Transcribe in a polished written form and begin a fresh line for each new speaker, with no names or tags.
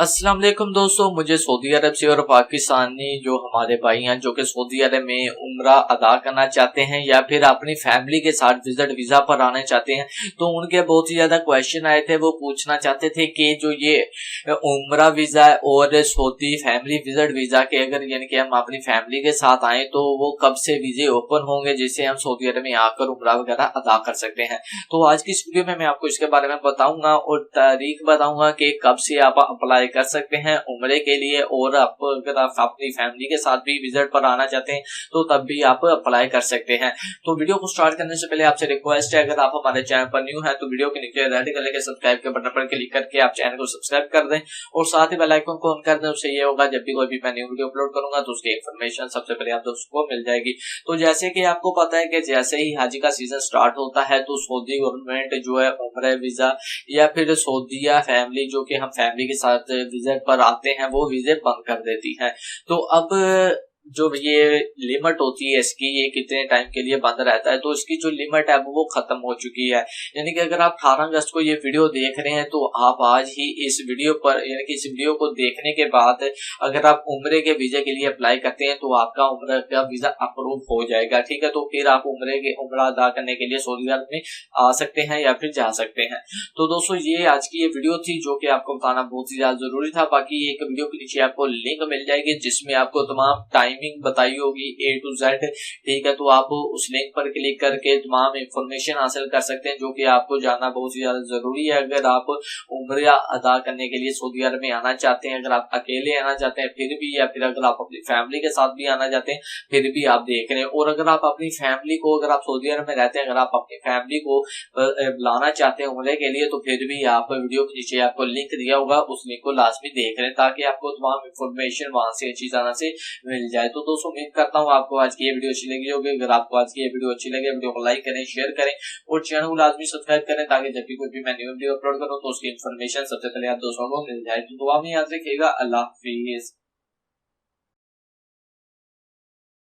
अस्सलाम वालेकुम दोस्तों, मुझे सऊदी अरब से और पाकिस्तानी जो हमारे भाई हैं जो कि सऊदी अरब में उम्रा अदा करना चाहते हैं या फिर अपनी फैमिली के साथ विजिट वीज़ा पर आना चाहते हैं, तो उनके बहुत ही ज़्यादा क्वेश्चन आए थे। वो पूछना चाहते थे कि जो ये उम्रा वीज़ा और सऊदी फैमिली विजिट वीज़ा के अगर यानी कि हम अपनी फैमिली के साथ आए तो वो कब से वीज़े ओपन होंगे जिससे हम सऊदी अरब में आकर उम्रा वगैरह अदा कर सकते हैं। तो आज की इस वीडियो में मैं आपको इसके बारे में बताऊंगा और तारीख बताऊंगा कि कब से आप अप्लाई कर सकते हैं उम्रे के लिए, और आप अगर आप अपनी फैमिली के साथ भी विजिट पर आना चाहते हैं तो तब भी आप अप्लाई कर सकते हैं। तो वीडियो को स्टार्ट करने से पहले आपसे रिक्वेस्ट है, अगर आप हमारे चैनल पर न्यू है तो वीडियो के नीचे रेड कलर के सब्सक्राइब के बटन पर क्लिक करके आप चैनल को सब्सक्राइब कर दें और साथ ही बेल आइकन को ऑन कर दें। उससे ये होगा जब भी कोई भी मैं न्यू वीडियो अपलोड करूंगा तो उसकी इन्फॉर्मेशन सबसे पहले आप दोस्तों को मिल जाएगी। तो जैसे कि आपको पता है कि जैसे ही हज का सीजन स्टार्ट होता है तो सऊदी गवर्नमेंट जो है उम्रा वीजा या फिर सऊदीया फैमिली जो कि हम फैमिली के साथ विजिट पर आते हैं वो वीजे बंद कर देती है। तो अब जो ये लिमिट होती है इसकी, ये कितने टाइम के लिए बंद रहता है, तो इसकी जो लिमिट है वो खत्म हो चुकी है। यानी कि अगर आप 18 अगस्त को ये वीडियो देख रहे हैं तो आप आज ही इस वीडियो पर यानी कि इस वीडियो को देखने के बाद अगर आप उम्रे के वीजा के लिए अप्लाई करते हैं तो आपका उम्रे का वीजा अप्रूव हो जाएगा। ठीक है, तो फिर आप उम्रा अदा करने के लिए सऊदी अरब में आ सकते हैं या फिर जा सकते हैं। तो दोस्तों ये आज की ये वीडियो थी जो कि आपको बताना बहुत ही ज्यादा जरूरी था। बाकी एक वीडियो के नीचे आपको लिंक मिल जाएगी जिसमें आपको तमाम टाइमिंग बताई होगी A to Z। ठीक है, तो आप उस लिंक पर क्लिक करके तमाम इंफॉर्मेशन हासिल कर सकते हैं जो कि आपको जानना बहुत ही ज्यादा जरूरी है। अगर आप उम्रा अदा करने के लिए सऊदी अरब में आना चाहते हैं, अगर आप अकेले आना चाहते हैं फिर भी, या फिर अगर आप अपनी फैमिली के साथ भी आना चाहते हैं फिर भी आप देख रहे हैं, और अगर आप अपनी फैमिली को, अगर आप सऊदी अरब में रहते हैं, अगर आप अपनी फैमिली को बुलाना चाहते हैं उम्रे के लिए तो फिर भी आप वीडियो के नीचे आपको लिंक दिया होगा, उस लिंक को लाजमी देख रहे हैं ताकि आपको तमाम इंफॉर्मेशन वहां से अच्छी तरह से मिल जाए। तो दोस्तों उम्मीद करता हूँ आपको आज की ये वीडियो अच्छी लगी होगी। अगर आपको आज की ये वीडियो अच्छी लगे वीडियो को लाइक करें, शेयर करें और चैनल को लाजमी सब्सक्राइब करें ताकि जब भी कोई भी मैं न्यू वीडियो अपलोड करूँ तो उसकी इन्फॉर्मेशन सबसे पहले आप दोस्तों को मिल जाए। तो दुआ में याद रखिएगा। अल्लाह हाफिज।